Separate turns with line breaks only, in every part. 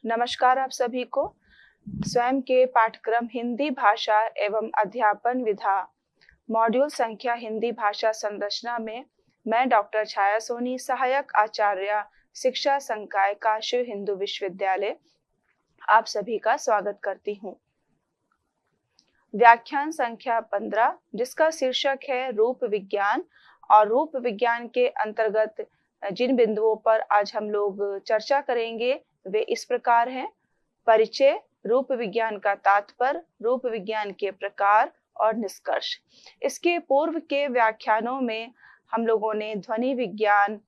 नमस्कार आप सभी को। स्वयं के पाठ्यक्रम हिंदी भाषा एवं अध्यापन विधा मॉड्यूल संख्या हिंदी भाषा संरचना में मैं डॉक्टर छाया सोनी, सहायक आचार्य शिक्षा संकाय काशी हिंदू विश्वविद्यालय, आप सभी का स्वागत करती हूँ। व्याख्यान संख्या 15 जिसका शीर्षक है रूप विज्ञान, और रूप विज्ञान के अंतर्गत जिन बिंदुओं पर आज हम लोग चर्चा करेंगे वे इस प्रकार हैं। परिचय, रूप विज्ञान का तात्पर्य, रूप विज्ञान के प्रकार और निष्कर्ष। इसके पूर्व के व्याख्यानों में हम लोगों ने ध्वनि विज्ञान,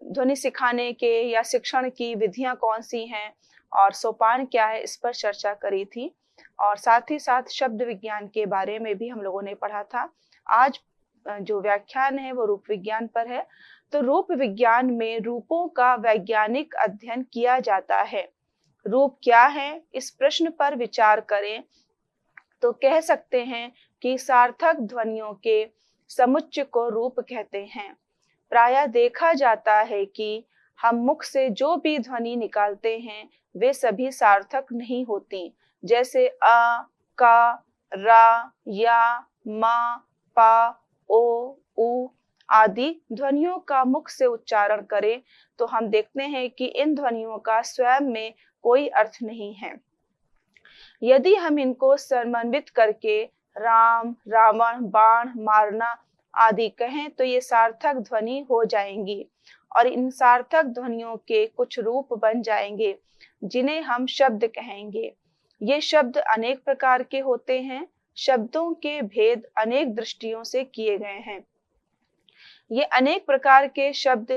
ध्वनि सिखाने के या शिक्षण की विधियां कौन सी हैं और सोपान क्या है, इस पर चर्चा करी थी। और साथ ही साथ शब्द विज्ञान के बारे में भी हम लोगों ने पढ़ा था। आज जो व्याख्यान है वो रूप विज्ञान पर है। तो रूप विज्ञान में रूपों का वैज्ञानिक अध्ययन किया जाता है। रूप क्या है, इस प्रश्न पर विचार करें तो कह सकते हैं कि सार्थक ध्वनियों के समुच्चय को रूप कहते हैं। प्रायः देखा जाता है कि हम मुख से जो भी ध्वनि निकालते हैं वे सभी सार्थक नहीं होती। जैसे अ, का, रा, या, मा, पा, ओ, उ आदि ध्वनियों का मुख से उच्चारण करें तो हम देखते हैं कि इन ध्वनियों का स्वयं में कोई अर्थ नहीं है। यदि हम इनको समन्वित करके राम, रावण, बाण, मारना आदि कहें तो ये सार्थक ध्वनि हो जाएंगी और इन सार्थक ध्वनियों के कुछ रूप बन जाएंगे जिन्हें हम शब्द कहेंगे। ये शब्द अनेक प्रकार के होते हैं। शब्दों के भेद अनेक दृष्टियों से किए गए हैं। ये अनेक प्रकार के शब्द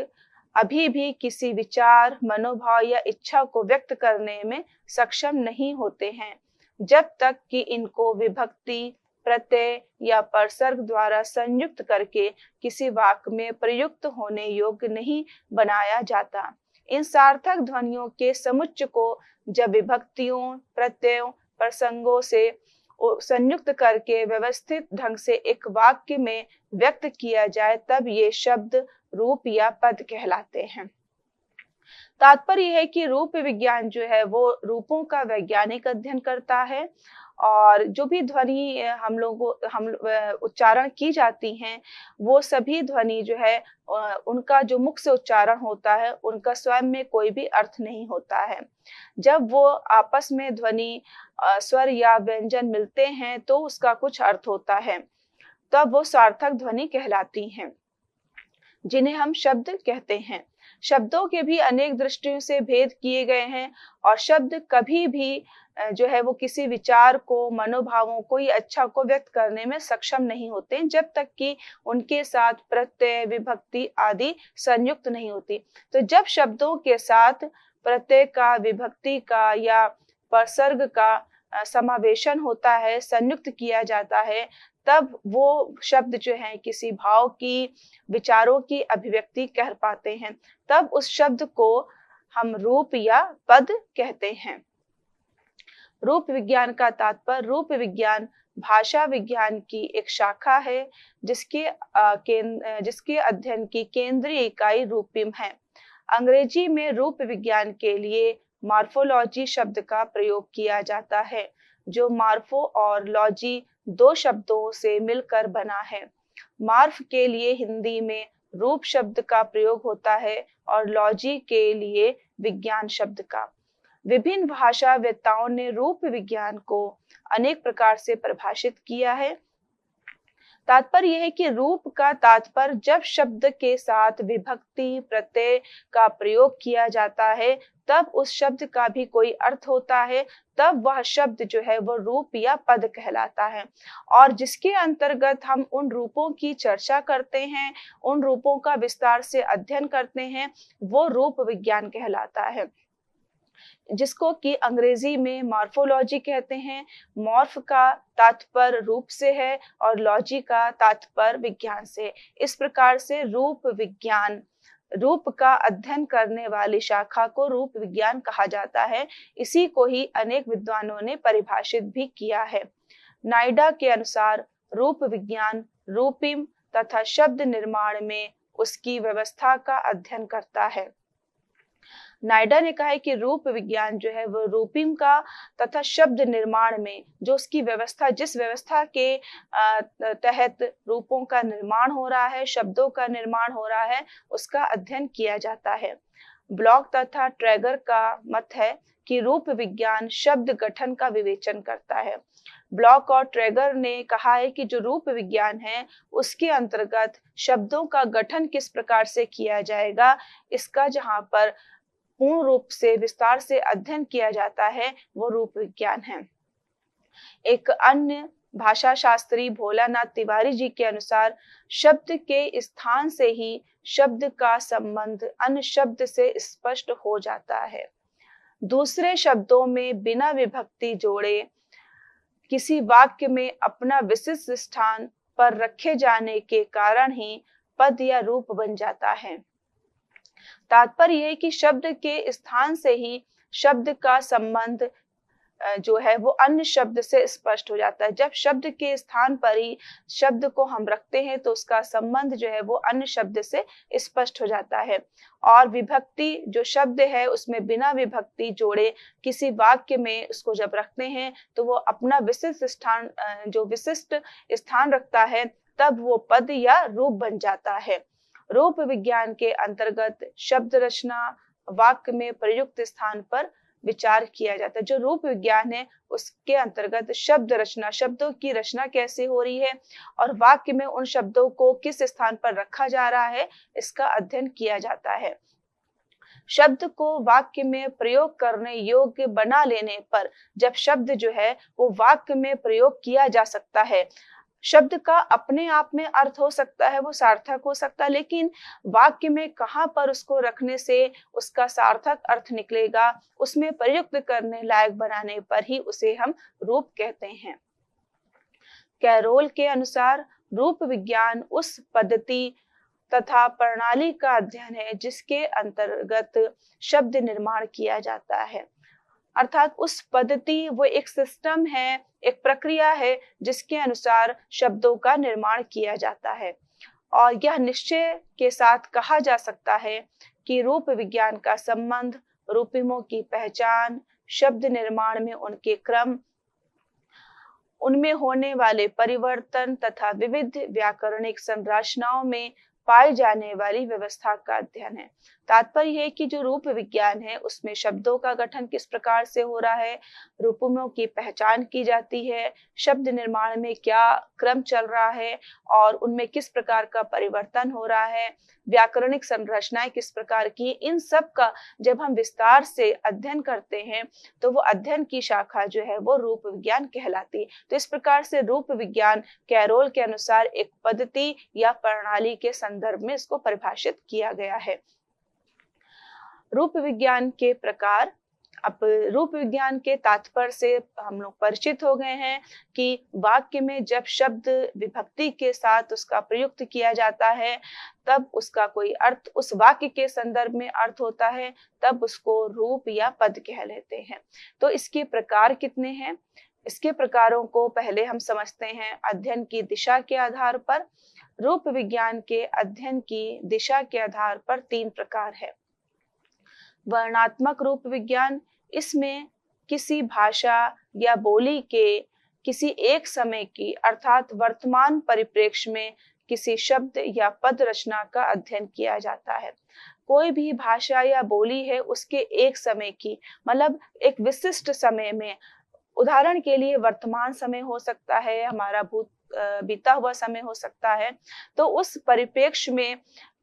अभी भी किसी विचार, मनोभाव या इच्छा को व्यक्त करने में सक्षम नहीं होते हैं जब तक कि इनको विभक्ति, प्रत्यय या परसर्ग द्वारा संयुक्त करके किसी वाक्य में प्रयुक्त होने योग्य नहीं बनाया जाता। इन सार्थक ध्वनियों के समुच्चय को जब विभक्तियों, प्रत्ययों, प्रसंगों से संयुक्त करके व्यवस्थित ढंग से एक वाक्य में व्यक्त किया जाए तब ये शब्द रूप या पद कहलाते हैं। तात्पर्य है कि रूप विज्ञान जो है वो रूपों का वैज्ञानिक अध्ययन करता है और जो भी ध्वनि हम उच्चारण की जाती हैं वो सभी ध्वनि जो है उनका जो मुख से उच्चारण होता है उनका स्वयं में कोई भी अर्थ नहीं होता है। जब वो आपस में ध्वनि, स्वर या व्यंजन मिलते हैं तो उसका कुछ अर्थ होता है, तब वो सार्थक ध्वनि कहलाती हैं जिन्हें हम शब्द कहते हैं। शब्दों के भी अनेक दृष्टियों से भेद किए गए हैं और शब्द कभी भी जो है वो किसी विचार को, मनोभावों को या इच्छा को व्यक्त करने में सक्षम नहीं होते जब तक कि उनके साथ प्रत्यय, विभक्ति आदि संयुक्त नहीं होती। तो जब शब्दों के साथ प्रत्यय का, विभक्ति का या परसर्ग का समावेशन होता है, संयुक्त किया जाता है, तब वो शब्द जो है किसी भाव की, विचारों की अभिव्यक्ति कर पाते हैं। तब उस शब्द को हम रूप या पद कहते हैं। रूप विज्ञान का तात्पर्य, रूप विज्ञान भाषा विज्ञान की एक शाखा है जिसके अध्ययन की केंद्रीय इकाई रूपिम है। अंग्रेजी में रूप विज्ञान के लिए मॉर्फोलॉजी शब्द का प्रयोग किया जाता है, जो मॉर्फो और लॉजी दो शब्दों से मिलकर बना है। मॉर्फ के लिए हिंदी में रूप शब्द का प्रयोग होता है और लॉजी के लिए विज्ञान शब्द का। विभिन्न भाषावेत्ताओं ने रूप विज्ञान को अनेक प्रकार से परिभाषित किया है। तात्पर्य यह है कि रूप का तात्पर्य जब शब्द के साथ विभक्ति, प्रत्यय का प्रयोग किया जाता है तब उस शब्द का भी कोई अर्थ होता है, तब वह शब्द जो है वो रूप या पद कहलाता है। और जिसके अंतर्गत हम उन रूपों की चर्चा करते हैं, उन रूपों का विस्तार से अध्ययन करते हैं, वो रूप विज्ञान कहलाता है, जिसको कि अंग्रेजी में मॉर्फोलॉजी कहते हैं। मॉर्फ का तात्पर्य रूप से है और लॉजी का तात्पर्य विज्ञान से। इस प्रकार से रूप विज्ञान, रूप का अध्ययन करने वाली शाखा को रूप विज्ञान कहा जाता है। इसी को ही अनेक विद्वानों ने परिभाषित भी किया है। नाइडा के अनुसार रूप विज्ञान रूपिम तथा शब्द निर्माण में उसकी व्यवस्था का अध्ययन करता है। नायडा ने कहा है कि रूप विज्ञान जो है वो रूपिंग का तथा शब्द निर्माण में जो उसकी व्यवस्था, जिस व्यवस्था के तहत रूपों का निर्माण हो रहा है, शब्दों का निर्माण हो रहा है, उसका अध्ययन किया जाता है। ब्लॉक तथा ट्रैगर का मत है कि रूप विज्ञान शब्द गठन का विवेचन करता है। ब्लॉक और ट्रैगर ने कहा है कि जो रूप विज्ञान है उसके अंतर्गत शब्दों का गठन किस प्रकार से किया जाएगा, इसका जहां पर पूर्ण रूप से विस्तार से अध्ययन किया जाता है वो रूप विज्ञान है। एक अन्य भाषा शास्त्री भोलानाथ तिवारी जी के अनुसार शब्द के स्थान से ही शब्द का संबंध अन्य शब्द से स्पष्ट हो जाता है। दूसरे शब्दों में बिना विभक्ति जोड़े किसी वाक्य में अपना विशिष्ट स्थान पर रखे जाने के कारण ही पद या रूप बन जाता है। तात्पर्य है कि शब्द के स्थान से ही शब्द का संबंध जो है वो अन्य शब्द से स्पष्ट हो जाता है। जब शब्द के स्थान पर ही शब्द को हम रखते हैं तो उसका संबंध जो है वो अन्य शब्द से स्पष्ट हो जाता है। और विभक्ति जो शब्द है उसमें बिना विभक्ति जोड़े किसी वाक्य में उसको जब रखते हैं तो वो अपना विशिष्ट स्थान जो विशिष्ट स्थान रखता है, तब वो पद या रूप बन जाता है। रूप विज्ञान के अंतर्गत शब्द रचना वाक्य में प्रयुक्त स्थान पर विचार किया जाता है। जो रूप विज्ञान है उसके अंतर्गत शब्द रचना, शब्दों की रचना कैसे हो रही है और वाक्य में उन शब्दों को किस स्थान पर रखा जा रहा है, इसका अध्ययन किया जाता है। शब्द को वाक्य में प्रयोग करने योग्य बना लेने पर जब शब्द जो है वो वाक्य में प्रयोग किया जा सकता है, शब्द का अपने आप में अर्थ हो सकता है, वो सार्थक हो सकता है, लेकिन वाक्य में कहाँ पर उसको रखने से उसका सार्थक अर्थ निकलेगा, उसमें प्रयुक्त करने लायक बनाने पर ही उसे हम रूप कहते हैं। कैरोल के अनुसार रूप विज्ञान उस पद्धति तथा प्रणाली का अध्ययन है जिसके अंतर्गत शब्द निर्माण किया जाता है। अर्थात उस पद्धति वो एक सिस्टम है, एक प्रक्रिया है जिसके अनुसार शब्दों का निर्माण किया जाता है। और यह निश्चय के साथ कहा जा सकता है कि रूप विज्ञान का संबंध रूपिमों की पहचान, शब्द निर्माण में उनके क्रम, उनमें होने वाले परिवर्तन तथा विविध व्याकरणिक संरचनाओं में पाई जाने वाली व्यवस्था का अध्ययन है। तात्पर्य है कि जो रूप विज्ञान है उसमें शब्दों का गठन किस प्रकार से हो रहा है, रूपों की पहचान की जाती है, शब्द निर्माण में क्या क्रम चल रहा है और उनमें किस प्रकार का परिवर्तन हो रहा है, व्याकरणिक संरचनाएं किस प्रकार की, इन सब का जब हम विस्तार से अध्ययन करते हैं तो वो अध्ययन की शाखा जो है वो रूप विज्ञान कहलाती है। तो इस प्रकार से रूप विज्ञान कैरोल के अनुसार एक पद्धति या प्रणाली के संदर्भ में इसको परिभाषित किया गया है। रूप विज्ञान के प्रकार। अब रूप विज्ञान के तात्पर्य से हम लोग परिचित हो गए हैं कि वाक्य में जब शब्द विभक्ति के साथ उसका प्रयुक्त किया जाता है तब उसका कोई अर्थ उस वाक्य के संदर्भ में अर्थ होता है, तब उसको रूप या पद कह लेते हैं। तो इसके प्रकार कितने हैं? इसके प्रकारों को पहले हम समझते हैं अध्ययन की दिशा के आधार पर। रूप विज्ञान के अध्ययन की दिशा के आधार पर 3 प्रकार है। वर्णात्मक रूप विज्ञान, इसमें किसी भाषा या बोली के किसी एक समय की अर्थात वर्तमान परिप्रेक्ष्य में किसी शब्द या पद रचना का अध्ययन किया जाता है। कोई भी भाषा या बोली है उसके एक समय की, मतलब एक विशिष्ट समय में, उदाहरण के लिए वर्तमान समय हो सकता है, हमारा बीता हुआ समय हो सकता है, तो उस परिप्रेक्ष्य में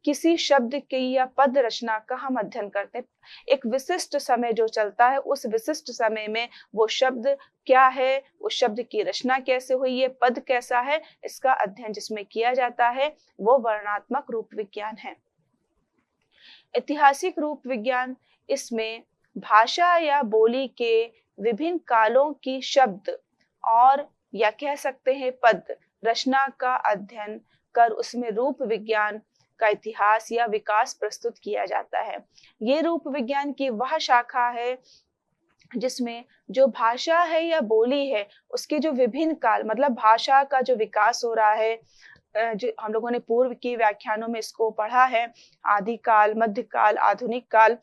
किसी शब्द की या पद रचना का हम अध्ययन करते हैं। एक विशिष्ट समय जो चलता है उस विशिष्ट समय में वो शब्द क्या है, उस शब्द की रचना कैसे हुई है, पद कैसा है, इसका अध्ययन जिसमें किया जाता है वो वर्णात्मक रूप विज्ञान है। ऐतिहासिक रूप विज्ञान, इसमें भाषा या बोली के विभिन्न कालों की शब्द और या कह सकते हैं पद रचना का अध्ययन कर उसमें रूप विज्ञान का इतिहास या विकास प्रस्तुत किया जाता है। ये रूप विज्ञान की वह शाखा है जिसमें जो भाषा है या बोली है उसके जो विभिन्न काल, मतलब भाषा का जो विकास हो रहा है, जो हम लोगों ने पूर्व की व्याख्यानों में इसको पढ़ा है, आदिकाल, मध्यकाल, आधुनिक काल,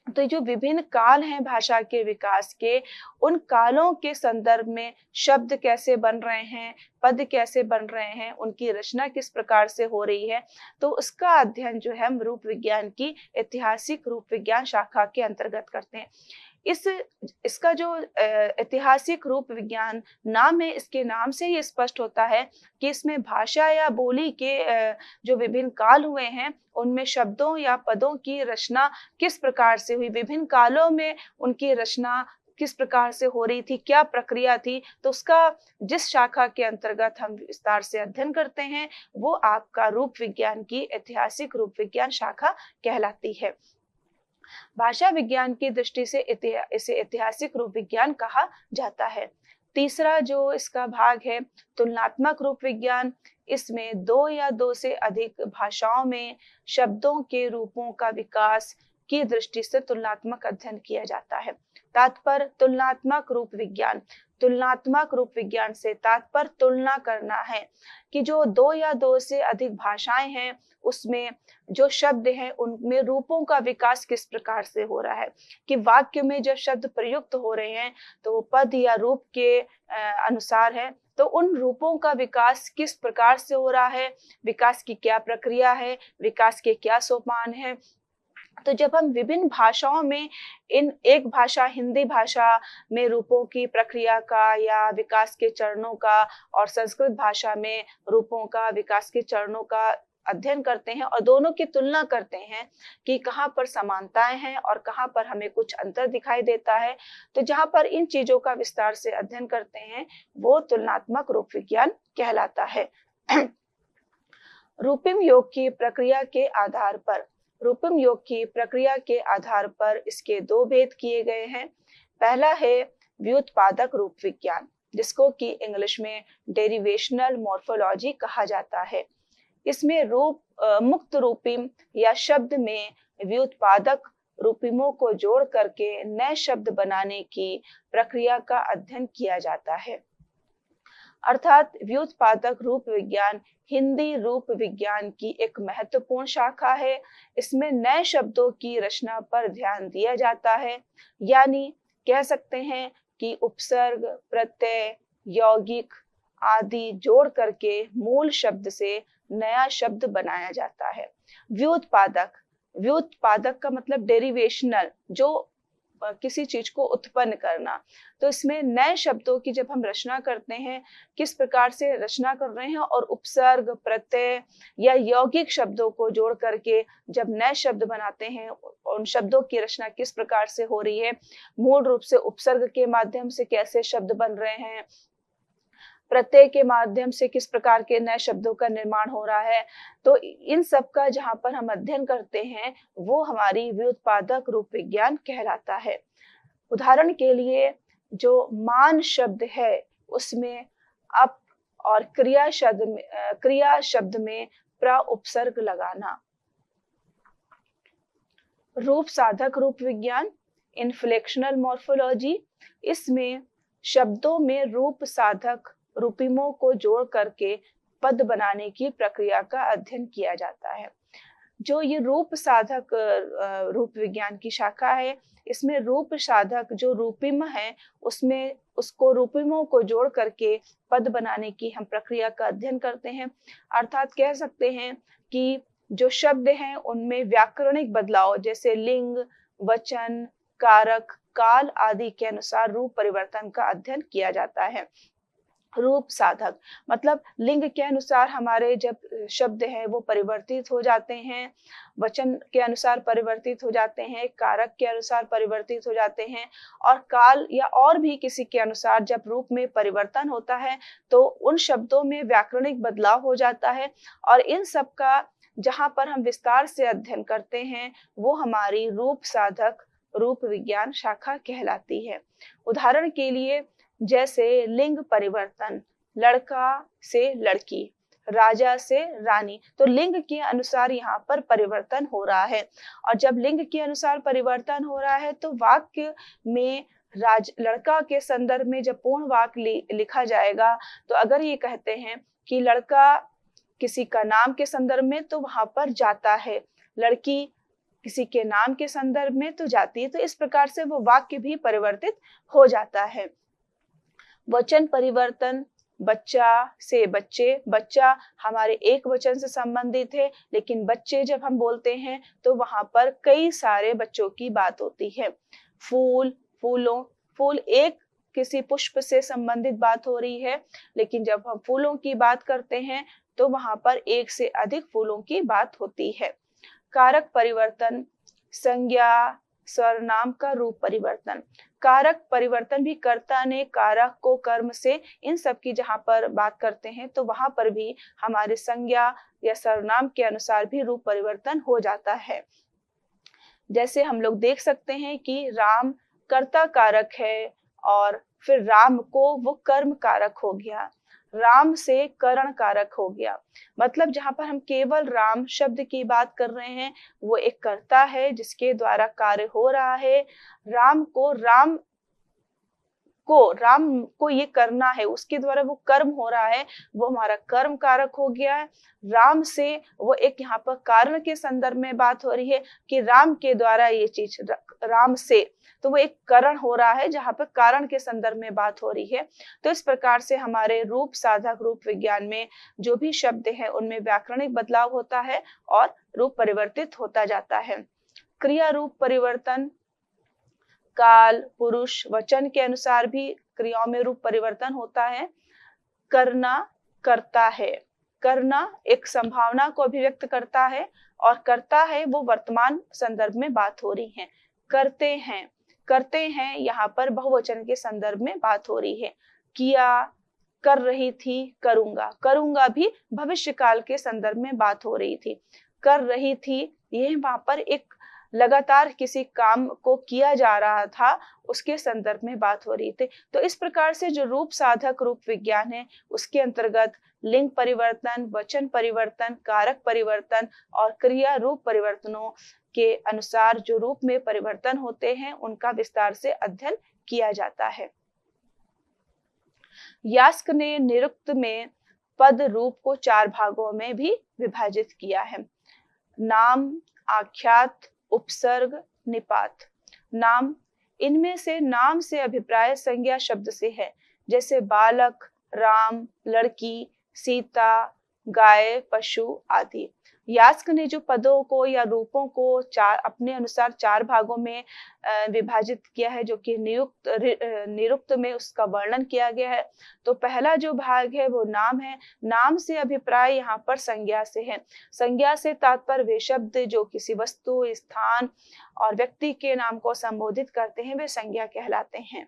तो जो विभिन्न काल हैं भाषा के विकास के, उन कालों के संदर्भ में शब्द कैसे बन रहे हैं, पद कैसे बन रहे हैं, उनकी रचना किस प्रकार से हो रही है, तो उसका अध्ययन जो है हम रूप विज्ञान की ऐतिहासिक रूप विज्ञान शाखा के अंतर्गत करते हैं। इस इसका जो ऐतिहासिक रूप विज्ञान नाम है, इसके नाम से ही स्पष्ट होता है कि इसमें भाषा या बोली के जो विभिन्न काल हुए हैं, उनमें शब्दों या पदों की रचना किस प्रकार से हुई, विभिन्न कालों में उनकी रचना किस प्रकार से हो रही थी, क्या प्रक्रिया थी, तो उसका जिस शाखा के अंतर्गत हम विस्तार से अध्ययन करते हैं, वो आपका रूप विज्ञान की ऐतिहासिक रूप विज्ञान शाखा कहलाती है। भाषा विज्ञान की दृष्टि से इसे ऐतिहासिक रूप विज्ञान कहा जाता है। तीसरा जो इसका भाग है, तुलनात्मक रूप विज्ञान, इसमें दो या दो से अधिक भाषाओं में शब्दों के रूपों का विकास की दृष्टि से तुलनात्मक अध्ययन किया जाता है। तात्पर्य तुलनात्मक रूप विज्ञान, तुलनात्मक रूप विज्ञान से तात्पर्य तुलना करना है कि जो दो या दो से अधिक भाषाएं हैं, उसमें जो शब्द हैं उनमें रूपों का विकास किस प्रकार से हो रहा है, कि वाक्य में जब शब्द प्रयुक्त हो रहे हैं तो वो पद या रूप के अनुसार है, तो उन रूपों का विकास किस प्रकार से हो रहा है, विकास की क्या प्रक्रिया है, विकास के क्या सोपान है। तो जब हम विभिन्न भाषाओं में इन एक भाषा हिंदी भाषा में रूपों की प्रक्रिया का या विकास के चरणों का और संस्कृत भाषा में रूपों का विकास के चरणों का अध्ययन करते हैं और दोनों की तुलना करते हैं कि कहाँ पर समानताएं हैं और कहाँ पर हमें कुछ अंतर दिखाई देता है, तो जहाँ पर इन चीजों का विस्तार से अध्ययन करते हैं वो तुलनात्मक रूप विज्ञान कहलाता है। रूपिम योग की प्रक्रिया के आधार पर, रूपिम योग की प्रक्रिया के आधार पर इसके दो भेद किए गए हैं। पहला है व्युत्पादक रूप विज्ञान, जिसको कि इंग्लिश में डेरिवेशनल मॉर्फोलॉजी कहा जाता है। इसमें मुक्त रूपिम या शब्द में व्युत्पादक रूपिमों को जोड़ करके नए शब्द बनाने की प्रक्रिया का अध्ययन किया जाता है। अर्थात व्युत्पादक रूप विज्ञान हिंदी रूप विज्ञान की एक महत्वपूर्ण शाखा है। इसमें नए शब्दों की रचना पर ध्यान दिया जाता है, यानी कह सकते हैं कि उपसर्ग, प्रत्यय, यौगिक आदि जोड़ करके मूल शब्द से नया शब्द बनाया जाता है। व्युत्पादक, व्युत्पादक का मतलब डेरिवेशनल, जो किसी चीज को उत्पन्न करना। तो इसमें नए शब्दों की जब हम रचना करते हैं, किस प्रकार से रचना कर रहे हैं और उपसर्ग, प्रत्यय या यौगिक शब्दों को जोड़ करके जब नए शब्द बनाते हैं, उन शब्दों की रचना किस प्रकार से हो रही है, मूल रूप से उपसर्ग के माध्यम से कैसे शब्द बन रहे हैं, प्रत्यय के माध्यम से किस प्रकार के नए शब्दों का निर्माण हो रहा है। तो इन सब का जहाँ पर हम अध्ययन करते हैं वो हमारी व्युत्पादक रूप विज्ञान कहलाता है। उदाहरण के लिए जो मान शब्द है उसमें अप और क्रिया शब्द में प्र उपसर्ग लगाना। रूप साधक रूप विज्ञान इन्फ्लेक्शनल मॉर्फोलॉजी, इसमें शब्दों में रूप साधक रूपिमों को जोड़ करके पद बनाने की प्रक्रिया का अध्ययन किया जाता है। जो ये रूप साधक रूप विज्ञान की शाखा है, इसमें रूप साधक जो रूपिम है उसमें उसको रूपिमों को जोड़ करके पद बनाने की हम प्रक्रिया का अध्ययन करते हैं। अर्थात कह सकते हैं कि जो शब्द हैं उनमें व्याकरणिक बदलाव जैसे लिंग, वचन, कारक, काल आदि के अनुसार रूप परिवर्तन का अध्ययन किया जाता है। रूप साधक मतलब लिंग के अनुसार हमारे जब शब्द हैं वो परिवर्तित हो जाते हैं, वचन के अनुसार परिवर्तित हो जाते हैं, कारक के अनुसार परिवर्तित हो जाते हैं और काल या और भी किसी के अनुसार जब रूप में परिवर्तन होता है तो उन शब्दों में व्याकरणिक बदलाव हो जाता है। और इन सब का जहाँ पर हम विस्तार से अध्ययन करते हैं वो हमारी रूप साधक रूप विज्ञान शाखा कहलाती है। उदाहरण के लिए जैसे लिंग परिवर्तन, लड़का से लड़की, राजा से रानी, तो लिंग के अनुसार यहाँ पर परिवर्तन हो रहा है। और जब लिंग के अनुसार परिवर्तन हो रहा है तो वाक्य में लड़का के संदर्भ में जब पूर्ण वाक्य लिखा जाएगा तो अगर ये कहते हैं कि लड़का किसी का नाम के संदर्भ में तो वहां पर जाता है, लड़की किसी के नाम के संदर्भ में तो जाती है, तो इस प्रकार से वो वाक्य भी परिवर्तित हो जाता है। वचन परिवर्तन, बच्चा से बच्चे, बच्चा हमारे एक वचन से संबंधित है, लेकिन बच्चे जब हम बोलते हैं तो वहां पर कई सारे बच्चों की बात होती है। फूल, फूलों, फूल एक किसी पुष्प से संबंधित बात हो रही है, लेकिन जब हम फूलों की बात करते हैं तो वहां पर एक से अधिक फूलों की बात होती है। कारक परिवर्तन, संज्ञा, सर्वनाम का रूप परिवर्तन। कारक परिवर्तन भी कर्ता ने कारक को कर्म से, इन सब की जहां पर बात करते हैं तो वहां पर भी हमारे संज्ञा या सर्वनाम के अनुसार भी रूप परिवर्तन हो जाता है। जैसे हम लोग देख सकते हैं कि राम कर्ता कारक है और फिर राम को वो कर्म कारक हो गया, राम से करण कारक हो गया। मतलब जहां पर हम केवल राम शब्द की बात कर रहे हैं, वो एक कर्ता है जिसके द्वारा कार्य हो रहा है। राम को ये करना है, उसके द्वारा वो कर्म हो रहा है, वो हमारा कर्म कारक हो गया है। राम से वो एक यहाँ पर कारण के संदर्भ में बात हो रही है कि राम के द्वारा ये चीज, राम से, तो वो एक करण हो रहा है जहां पर कारण के संदर्भ में बात हो रही है। तो इस प्रकार से हमारे रूप साधक रूप विज्ञान में जो भी शब्द है उनमें व्याकरणिक बदलाव होता है और रूप परिवर्तित होता जाता है। क्रिया रूप परिवर्तन, काल, पुरुष, वचन के अनुसार भी क्रियाओं में रूप परिवर्तन होता है। करना, करता है, करना एक संभावना को अभिव्यक्त करता है और करता है वो वर्तमान संदर्भ में बात हो रही है। करते हैं, करते हैं यहाँ पर बहुवचन के संदर्भ में बात हो रही है। किया, कर रही थी, करूंगा, करूंगा भी भविष्य काल के संदर्भ में बात हो रही थी। कर रही थी, ये वहां पर एक लगातार किसी काम को किया जा रहा था, उसके संदर्भ में बात हो रही थी। तो इस प्रकार से जो रूप साधक रूप विज्ञान है उसके अंतर्गत लिंग परिवर्तन, वचन परिवर्तन, कारक परिवर्तन और क्रिया रूप परिवर्तनों के अनुसार जो रूप में परिवर्तन होते हैं उनका विस्तार से अध्ययन किया जाता है। यास्क ने निरुक्त में पद रूप को 4 भागों में भी विभाजित किया है। नाम, आख्यात, उपसर्ग, निपात। नाम, इनमें से नाम से अभिप्राय संज्ञा शब्द से है, जैसे बालक, राम, लड़की, सीता, गाय, पशु आदि। यास्क ने जो पदों को या रूपों को अपने अनुसार 4 भागों में विभाजित किया है, जो कि निरुक्त में उसका वर्णन किया गया है। तो पहला जो भाग है वो नाम है। नाम से अभिप्राय यहाँ पर संज्ञा से है। संज्ञा से तात्पर्य वे शब्द जो किसी वस्तु, स्थान और व्यक्ति के नाम को संबोधित करते हैं, वे संज्ञा कहलाते हैं।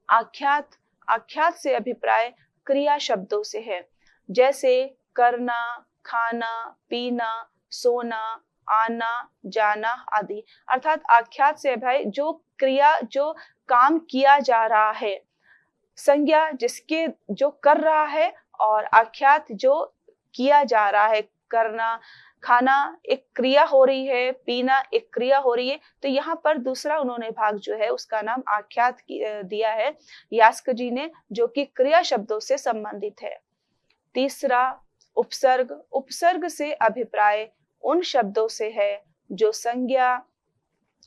आख्यात, आख्यात से अभिप्राय क्रिया शब्दों से है, जैसे करना, खाना, पीना, सोना, आना, जाना आदि। अर्थात आख्यात से अभिप्राय जो क्रिया, जो काम किया जा रहा है। संज्ञा जिसके, जो कर रहा है, और आख्यात जो किया जा रहा है। करना, खाना एक क्रिया हो रही है, पीना एक क्रिया हो रही है। तो यहाँ पर दूसरा उन्होंने भाग जो है उसका नाम आख्यात दिया है यास्क जी ने, जो कि क्रिया शब्दों से संबंधित है। तीसरा उपसर्ग, उपसर्ग से अभिप्राय उन शब्दों से है जो संज्ञा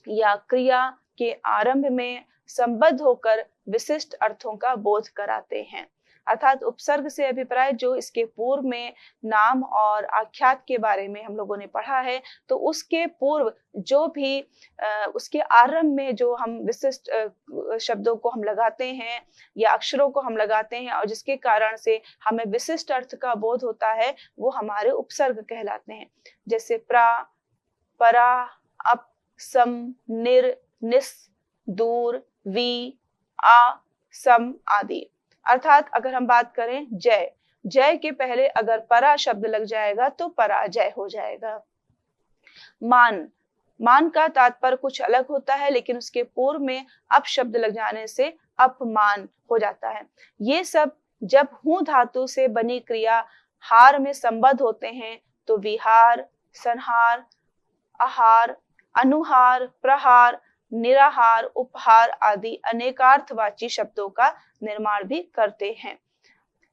या क्रिया के आरंभ में संबद्ध होकर विशिष्ट अर्थों का बोध कराते हैं। अर्थात उपसर्ग से अभिप्राय जो इसके पूर्व में नाम और आख्यात के बारे में हम लोगों ने पढ़ा है, तो उसके पूर्व जो भी उसके आरंभ में जो हम विशिष्ट शब्दों को हम लगाते हैं या अक्षरों को हम लगाते हैं और जिसके कारण से हमें विशिष्ट अर्थ का बोध होता है, वो हमारे उपसर्ग कहलाते हैं। जैसे प्रा, परा, अप, सम, निर, निस, दूर, वी, आ, सम आदि। अर्थात अगर हम बात करें जय, जय के पहले अगर परा शब्द लग जाएगा तो पराजय हो जाएगा। मान, मान का तात्पर्य कुछ अलग होता है, लेकिन उसके पूर्व में अप शब्द लग जाने से अपमान हो जाता है। ये सब जब हूं धातु से बनी क्रिया हार में संबद्ध होते हैं तो विहार, संहार, आहार, अनुहार, प्रहार, निराहार, उपहार आदि अनेकार्थवाची शब्दों का निर्माण भी करते हैं।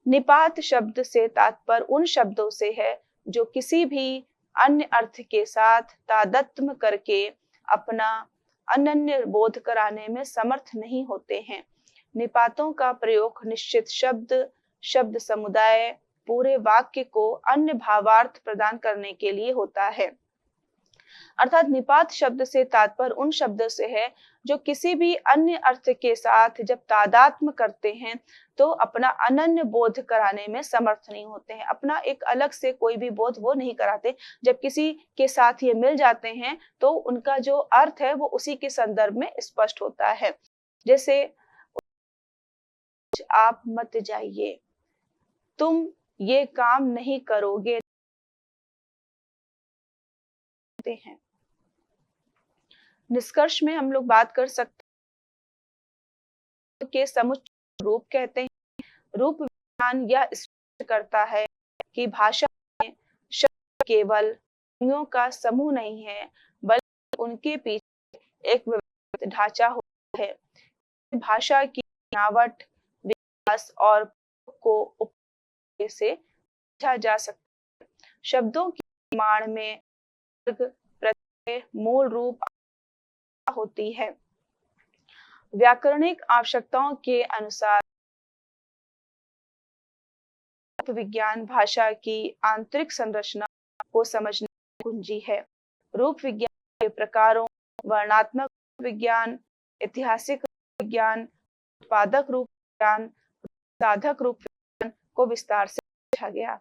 निपात शब्द से तात्पर्य उन शब्दों से है जो किसी भी अन्य अर्थ के साथ तादात्म्य करके अपना अनन्य बोध कराने में समर्थ नहीं होते हैं। निपातों का प्रयोग निश्चित शब्द, शब्द समुदाय, पूरे वाक्य को अन्य भावार्थ प्रदान करने के लिए होता है। अर्थात निपात शब्द से तात्पर्य उन शब्दों से है जो किसी भी अन्य अर्थ के साथ जब तादात्म्य करते हैं तो अपना अनन्य बोध कराने में समर्थ नहीं होते हैं। अपना एक अलग से कोई भी बोध वो नहीं कराते। जब किसी के साथ ये मिल जाते हैं तो उनका जो अर्थ है वो उसी के संदर्भ में स्पष्ट होता है। जैसे आप मत जाइए, तुम ये काम नहीं करोगे हैं। निष्कर्ष में हम लोग बात कर सकते हैं कि समुच्चय रूप कहते हैं। रूप विज्ञान यह स्पष्ट करता है कि भाषा में शब्द केवल ध्वनियों का समूह नहीं है, बल्कि उनके पीछे एक व्यवस्थित ढांचा होता है। भाषा की बनावट, विकास और को उपयोग से समझा जा सकता है। शब्दों के निर्माण में वर्ग, प्रत्यय, मूल रूप होती है। व्याकरणिक आवश्यकताओं के अनुसार विज्ञान भाषा की आंतरिक संरचना को समझने की कुंजी है। रूप विज्ञान के प्रकारों वर्णात्मक विज्ञान, ऐतिहासिक विज्ञान, उत्पादक रूप विज्ञान, साधक रूप विज्ञान को विस्तार से समझा गया।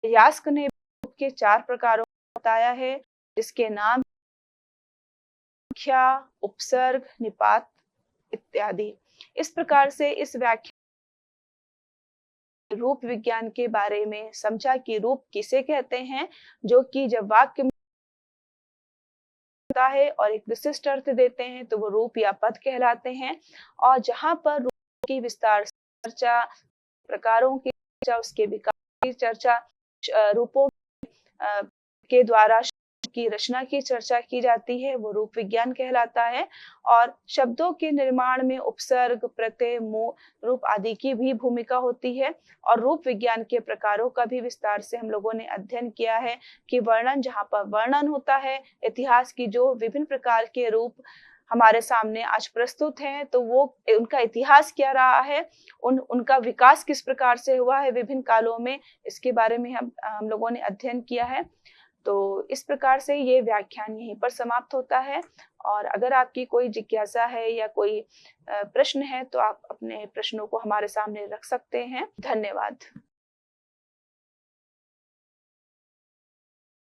यास्क ने रूप के 4 प्रकारों को बताया है, जिसके नाम संख्या, उपसर्ग, निपात इत्यादि। इस प्रकार से इस व्याख्यान रूप विज्ञान के बारे में समझा कि रूप किसे कहते हैं, जो कि जब वाक्य में होता है और एक विशिष्ट अर्थ देते हैं तो वो रूप या पद कहलाते हैं। और जहां पर रूप की विस्तार से चर्चा, प्रकारों की चर्चा, उसके विकास की चर्चा, रूपों के द्वारा की रचना की चर्चा की जाती है, वो रूप विज्ञान कहलाता है। और शब्दों के निर्माण में उपसर्ग, प्रत्यय, मूल रूप आदि की भी भूमिका होती है। और रूप विज्ञान के प्रकारों का भी विस्तार से हम लोगों ने अध्ययन किया है कि वर्णन, जहाँ पर वर्णन होता है, इतिहास की जो विभिन्न प्रकार के रूप हमारे सामने आज प्रस्तुत हैं, तो वो उनका इतिहास क्या रहा है, उनका विकास किस प्रकार से हुआ है विभिन्न कालों में, इसके बारे में हम लोगों ने अध्ययन किया है। तो इस प्रकार से ये व्याख्यान यहीं पर समाप्त होता है। और अगर आपकी कोई जिज्ञासा है या कोई प्रश्न है तो आप अपने प्रश्नों को हमारे सामने रख सकते हैं। धन्यवाद।